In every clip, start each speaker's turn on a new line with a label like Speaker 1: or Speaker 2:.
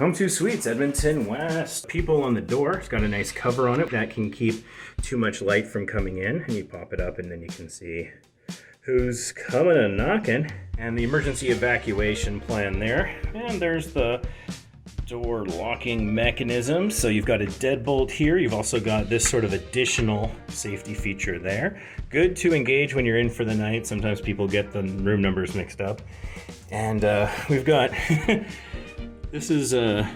Speaker 1: Home2 Suites, Edmonton West. People on the door. It's got a nice cover on it that can keep too much light from coming in. And you pop it up and then you can see who's coming and knocking. And the emergency evacuation plan there. And there's the door locking mechanism. So you've got a deadbolt here. You've also got this sort of additional safety feature there. Good to engage when you're in for the night. Sometimes people get the room numbers mixed up. And we've got... This is a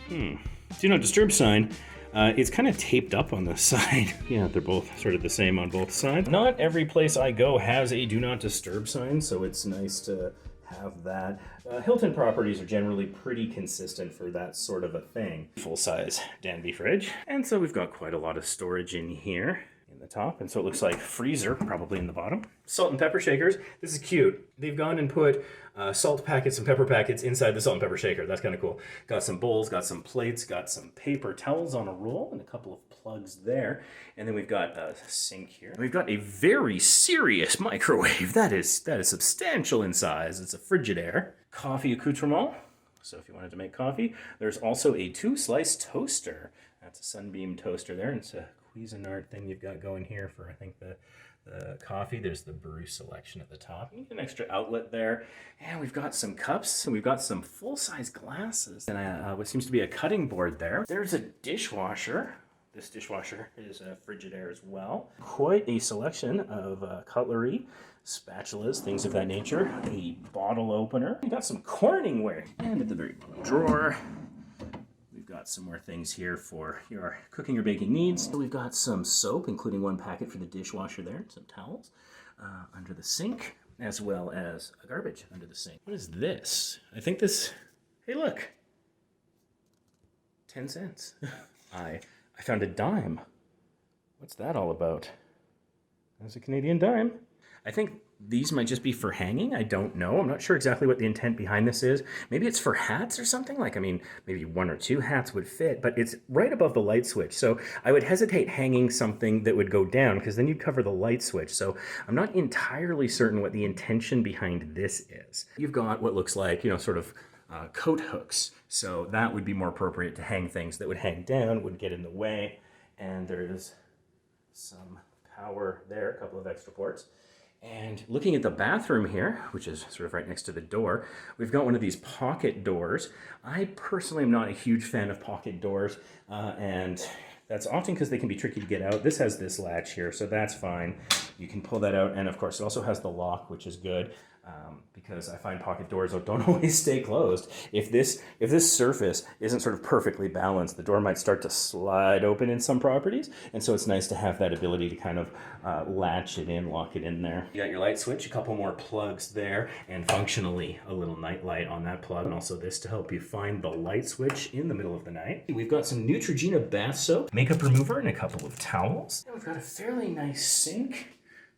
Speaker 1: do not disturb sign. It's kind of taped up on the side. Yeah, they're both sort of the same on both sides. Not every place I go has a do not disturb sign, so it's nice to have that. Hilton properties are generally pretty consistent for that sort of a thing. Full-size Danby fridge. And so we've got quite a lot of storage in here. The top, and so it looks like freezer probably in the bottom. Salt and pepper shakers. This is cute. They've gone and put salt packets and pepper packets inside the salt and pepper shaker. That's kind of cool. Got some bowls, got some plates, got some paper towels on a roll, and a couple of plugs there. And then we've got a sink here. We've got a very serious microwave. That is substantial in size. It's a Frigidaire. Coffee accoutrement. So if you wanted to make coffee, there's also a 2-slice toaster. That's a Sunbeam toaster there, and it's a Cuisinart thing you've got going here for, I think, the coffee. There's the brew selection at the top. You get an extra outlet there. And we've got some cups, and we've got some full-size glasses. And what seems to be a cutting board there. There's a dishwasher. This dishwasher is a Frigidaire as well. Quite a selection of cutlery, spatulas, things of that nature. A bottle opener. We've got some Corningware. And at the very bottom drawer, got some more things here for your cooking or baking needs. So we've got some soap, including 1 packet for the dishwasher there, some towels under the sink, as well as a garbage under the sink. What is this? I think this, hey look, 10 cents. I found a dime. What's that all about? That's a Canadian dime. I think these might just be for hanging. I don't know. I'm not sure exactly what the intent behind this is. Maybe it's for hats or something. Like, I mean, maybe 1 or 2 hats would fit, but it's right above the light switch. So I would hesitate hanging something that would go down because then you'd cover the light switch. So I'm not entirely certain what the intention behind this is. You've got what looks like, sort of coat hooks. So that would be more appropriate to hang things that would hang down, wouldn't get in the way. And there's some power there, a couple of extra ports. And looking at the bathroom here, which is sort of right next to the door, we've got one of these pocket doors. I personally am not a huge fan of pocket doors, and that's often because they can be tricky to get out. This has this latch here, so that's fine. You can pull that out, and of course it also has the lock, which is good, because I find pocket doors don't always stay closed. If this surface isn't sort of perfectly balanced, the door might start to slide open in some properties, and so it's nice to have that ability to kind of latch it in, lock it in there. You got your light switch, a couple more plugs there, and functionally a little night light on that plug, and also this to help you find the light switch in the middle of the night. We've got some Neutrogena bath soap, makeup remover, and a couple of towels. And we've got a fairly nice sink.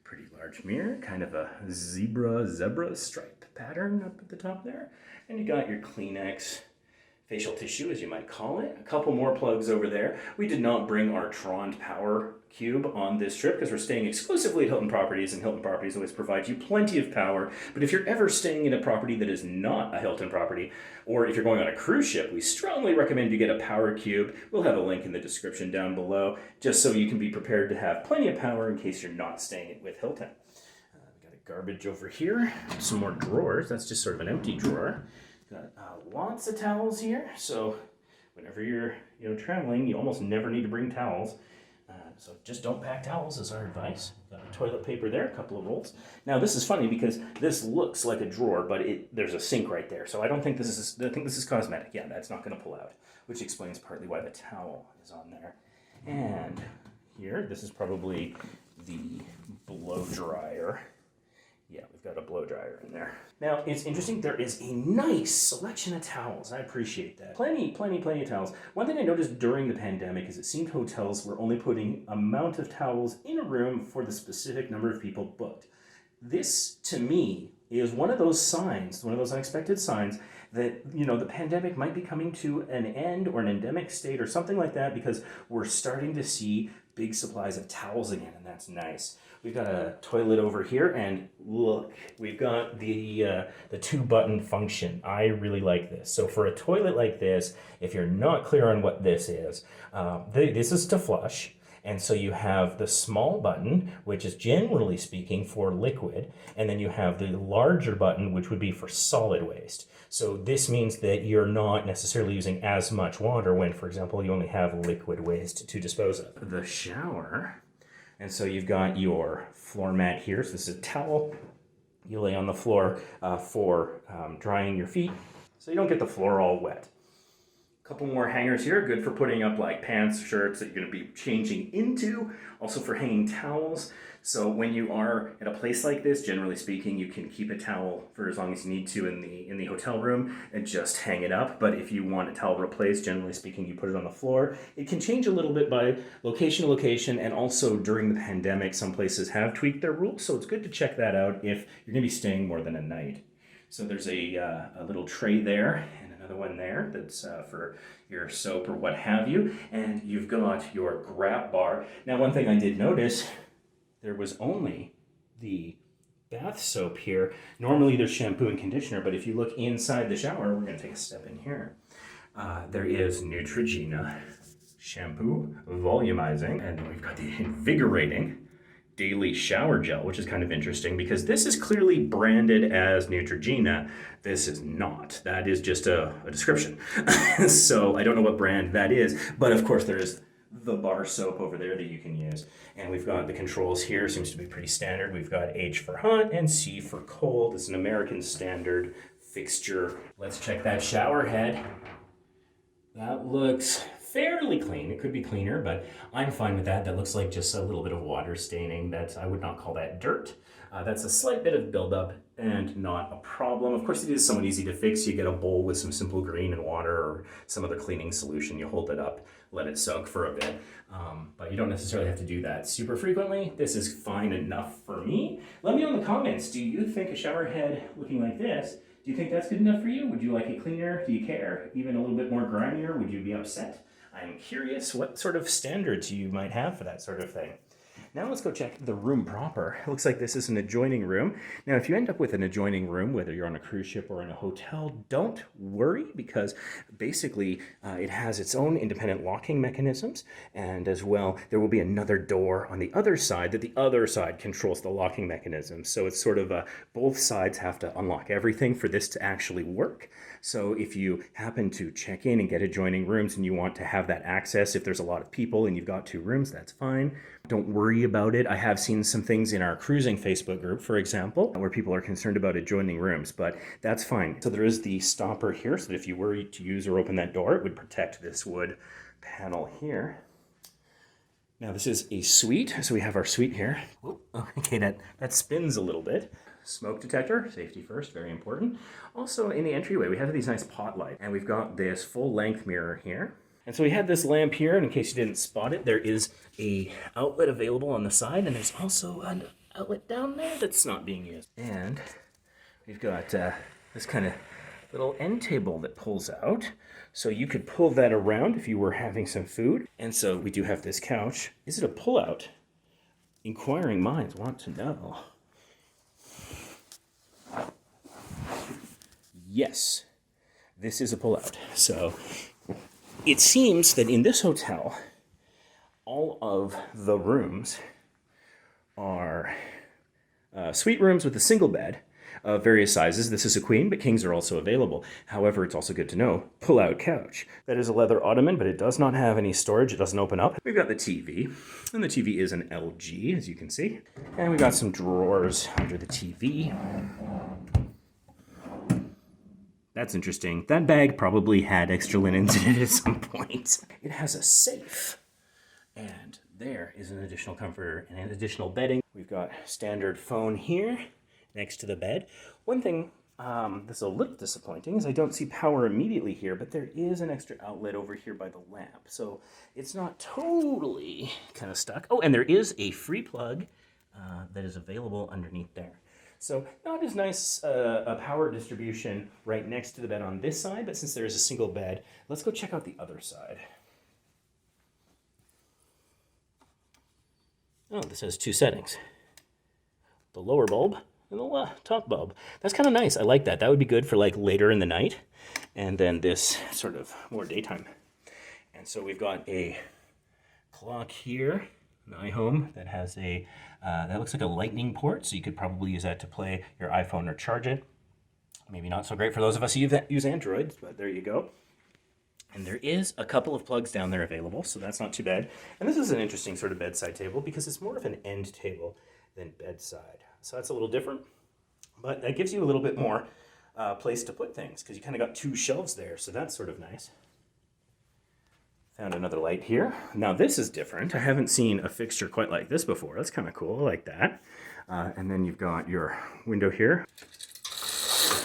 Speaker 1: Pretty large mirror, kind of a zebra stripe pattern up at the top there. And you got your Kleenex facial tissue, as you might call it. A couple more plugs over there. We did not bring our Trond power cube on this trip because we're staying exclusively at Hilton properties, and Hilton properties always provide you plenty of power. But if you're ever staying in a property that is not a Hilton property, or if you're going on a cruise ship, we strongly recommend you get a power cube. We'll have a link in the description down below, just so you can be prepared to have plenty of power in case you're not staying with Hilton. We got a garbage over here, some more drawers. That's just sort of an empty drawer. Got lots of towels here, so whenever you're traveling, you almost never need to bring towels. So just don't pack towels is our advice. Got a toilet paper there, a couple of rolls. Now this is funny because this looks like a drawer, but there's a sink right there. So I think this is cosmetic. Yeah, that's not going to pull out, which explains partly why the towel is on there. And here, this is probably the blow dryer. Yeah, we've got a blow dryer in there. Now, it's interesting, there is a nice selection of towels. I appreciate that. Plenty of towels. One thing I noticed during the pandemic is it seemed hotels were only putting amount of towels in a room for the specific number of people booked. This, to me, is one of those signs, one of those unexpected signs that, the pandemic might be coming to an end or an endemic state or something like that, because we're starting to see big supplies of towels again, and that's nice. We've got a toilet over here, and look, we've got the 2-button function. I really like this. So for a toilet like this, if you're not clear on what this is, this is to flush. And so you have the small button, which is generally speaking for liquid, and then you have the larger button, which would be for solid waste. So this means that you're not necessarily using as much water when, for example, you only have liquid waste to dispose of. The shower. And so you've got your floor mat here. So this is a towel you lay on the floor for drying your feet, so you don't get the floor all wet. A couple more hangers here, good for putting up like pants, shirts that you're going to be changing into. Also for hanging towels. So when you are at a place like this, generally speaking, you can keep a towel for as long as you need to in the hotel room and just hang it up. But if you want a towel replaced, generally speaking, you put it on the floor. It can change a little bit by location to location, and also during the pandemic, some places have tweaked their rules. So it's good to check that out if you're going to be staying more than a night. So there's a little tray there, and another one there that's for your soap or what have you. And you've got your grab bar. Now, one thing I did notice, there was only the bath soap here. Normally there's shampoo and conditioner, but if you look inside the shower, we're going to take a step in here. There is Neutrogena shampoo, volumizing, and we've got the invigorating daily shower gel, which is kind of interesting because this is clearly branded as Neutrogena. This is not. That is just a description. So I don't know what brand that is, but of course there is the bar soap over there that you can use. And we've got the controls here, seems to be pretty standard. We've got H for hot and C for cold. It's an American standard fixture. Let's check that shower head. That looks fairly clean. It could be cleaner, but I'm fine with that. That looks like just a little bit of water staining. I would not call that dirt. That's a slight bit of buildup and not a problem. Of course, it is somewhat easy to fix. You get a bowl with some simple green and water or some other cleaning solution. You hold it up, let it soak for a bit, but you don't necessarily have to do that super frequently. This is fine enough for me. Let me know in the comments, do you think a shower head looking like this, do you think that's good enough for you? Would you like it cleaner? Do you care? Even a little bit more grimier? Would you be upset? I'm curious what sort of standards you might have for that sort of thing. Now let's go check the room proper. It looks like this is an adjoining room. Now, if you end up with an adjoining room, whether you're on a cruise ship or in a hotel, don't worry, because basically it has its own independent locking mechanisms, and as well, there will be another door on the other side that the other side controls the locking mechanism. So it's sort of both sides have to unlock everything for this to actually work. So if you happen to check in and get adjoining rooms and you want to have that access, if there's a lot of people and you've got 2 rooms, that's fine. Don't worry about it. I have seen some things in our cruising Facebook group, for example, where people are concerned about adjoining rooms, but that's fine. So there is the stopper here, so that if you were to use or open that door, it would protect this wood panel here. Now this is a suite, so we have our suite here. Whoa, okay, that spins a little bit. Smoke detector, safety first, very important. Also in the entryway, we have these nice pot lights, and we've got this full length mirror here. And so we had this lamp here, and in case you didn't spot it, there is a outlet available on the side, and there's also an outlet down there that's not being used. And we've got this kind of little end table that pulls out, so you could pull that around if you were having some food. And so we do have this couch. Is it a pull-out? Inquiring minds want to know. Yes, this is a pull-out. So it seems that in this hotel, all of the rooms are suite rooms with a single bed of various sizes. This is a queen, but kings are also available. However, it's also good to know, pull-out couch. That is a leather ottoman, but it does not have any storage. It doesn't open up. We've got the TV, and the TV is an LG, as you can see. And we've got some drawers under the TV. That's interesting. That bag probably had extra linens in it at some point. It has a safe. And there is an additional comforter and an additional bedding. We've got standard phone here next to the bed. One thing that's a little disappointing is I don't see power immediately here, but there is an extra outlet over here by the lamp. So it's not totally kind of stuck. Oh, and there is a free plug that is available underneath there. So not as nice a power distribution right next to the bed on this side, but since there is a single bed, let's go check out the other side. Oh, this has 2 settings. the lower bulb and the top bulb. That's kind of nice. I like that. That would be good for like later in the night, and then this sort of more daytime. And so we've got a clock here, an iHome that has a that looks like a lightning port, so you could probably use that to play your iPhone or charge it. Maybe not so great for those of us who use Androids, but there you go. And there is a couple of plugs down there available, so that's not too bad. And this is an interesting sort of bedside table because it's more of an end table than bedside. So that's a little different, but that gives you a little bit more place to put things because you kind of got two shelves there, so that's sort of nice. Found another light here. Now this is different. I haven't seen a fixture quite like this before. That's kind of cool. I like that. And then you've got your window here.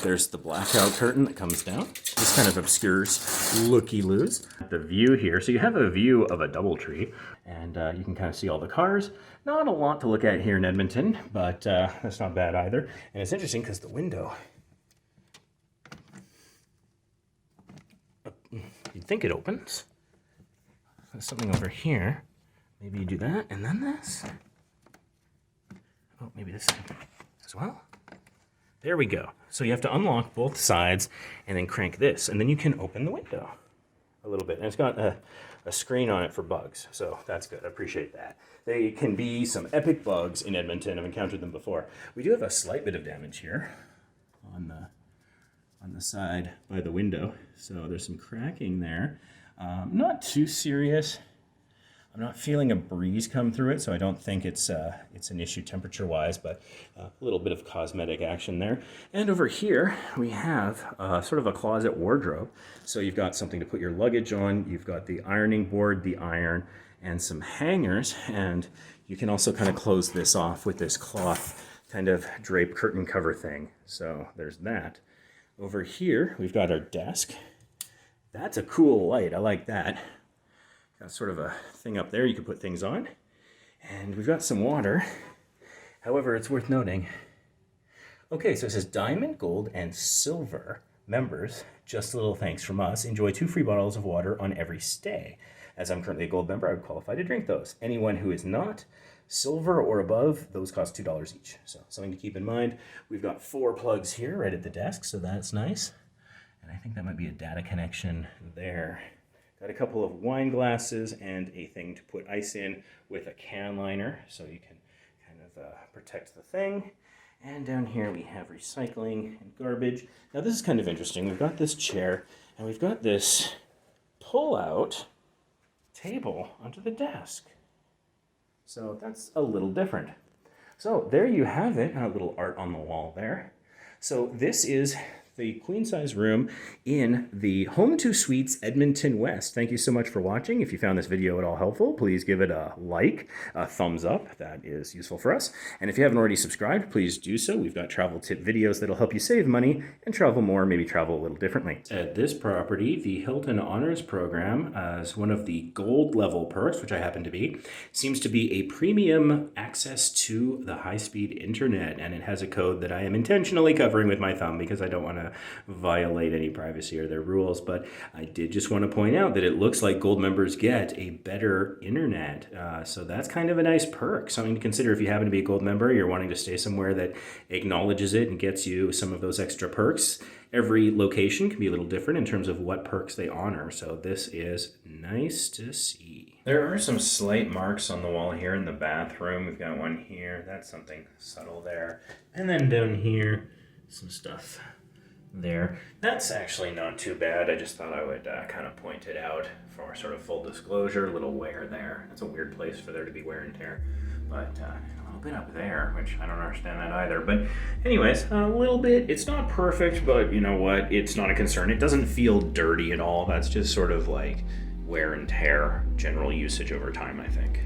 Speaker 1: There's the blackout curtain that comes down. This kind of obscures looky-loos. The view here, so you have a view of a DoubleTree, and you can kind of see all the cars. Not a lot to look at here in Edmonton, but that's not bad either. And it's interesting because the window, you'd think it opens. There's something over here. Maybe you do that, and then this. Oh, maybe this as well. There we go. So you have to unlock both sides and then crank this, and then you can open the window a little bit. And it's got a screen on it for bugs, so that's good. I appreciate that. They can be some epic bugs in Edmonton. I've encountered them before. We do have a slight bit of damage here on the side by the window, so there's some cracking there. Not too serious. I'm not feeling a breeze come through it, so I don't think it's an issue temperature-wise, but a little bit of cosmetic action there. And over here, we have sort of a closet wardrobe. So you've got something to put your luggage on, you've got the ironing board, the iron, and some hangers, and you can also kind of close this off with this cloth kind of drape curtain cover thing. So there's that. Over here, we've got our desk. That's a cool light, I like that. Got sort of a thing up there you can put things on. And we've got some water. However, it's worth noting. Okay, so it says diamond, gold, and silver members. Just a little thanks from us. Enjoy 2 free bottles of water on every stay. As I'm currently a gold member, I would qualify to drink those. Anyone who is not silver or above, those cost $2 each. So something to keep in mind. We've got 4 plugs here right at the desk, so that's nice. And I think that might be a data connection there. Got a couple of wine glasses and a thing to put ice in with a can liner, so you can kind of protect the thing. And down here we have recycling and garbage. Now this is kind of interesting. We've got this chair and we've got this pull-out table onto the desk. So that's a little different. So there you have it, a little art on the wall there. So this is the queen size room in the Home2 Suites Edmonton West. Thank you so much for watching. If you found this video at all helpful, please give it a like, a thumbs up. That is useful for us. And if you haven't already subscribed, please do so. We've got travel tip videos that'll help you save money and travel more, maybe travel a little differently. At this property, the Hilton Honors Program, as one of the gold level perks, which I happen to be, seems to be a premium access to the high-speed internet. And it has a code that I am intentionally covering with my thumb because I don't want to violate any privacy or their rules, but I did just want to point out that it looks like gold members get a better internet. So that's kind of a nice perk, something to consider if you happen to be a gold member, you're wanting to stay somewhere that acknowledges it and gets you some of those extra perks. Every location can be a little different in terms of what perks they honor, so this is nice to see. There are some slight marks on the wall here in the bathroom. We've got one here, that's something subtle there. And then down here, some stuff there. That's actually not too bad. I just thought I would kind of point it out for sort of full disclosure. A little wear there. It's a weird place for there to be wear and tear. But a little bit up there, which I don't understand that either. But anyways, a little bit. It's not perfect, but you know what? It's not a concern. It doesn't feel dirty at all. That's just sort of like wear and tear, general usage over time, I think.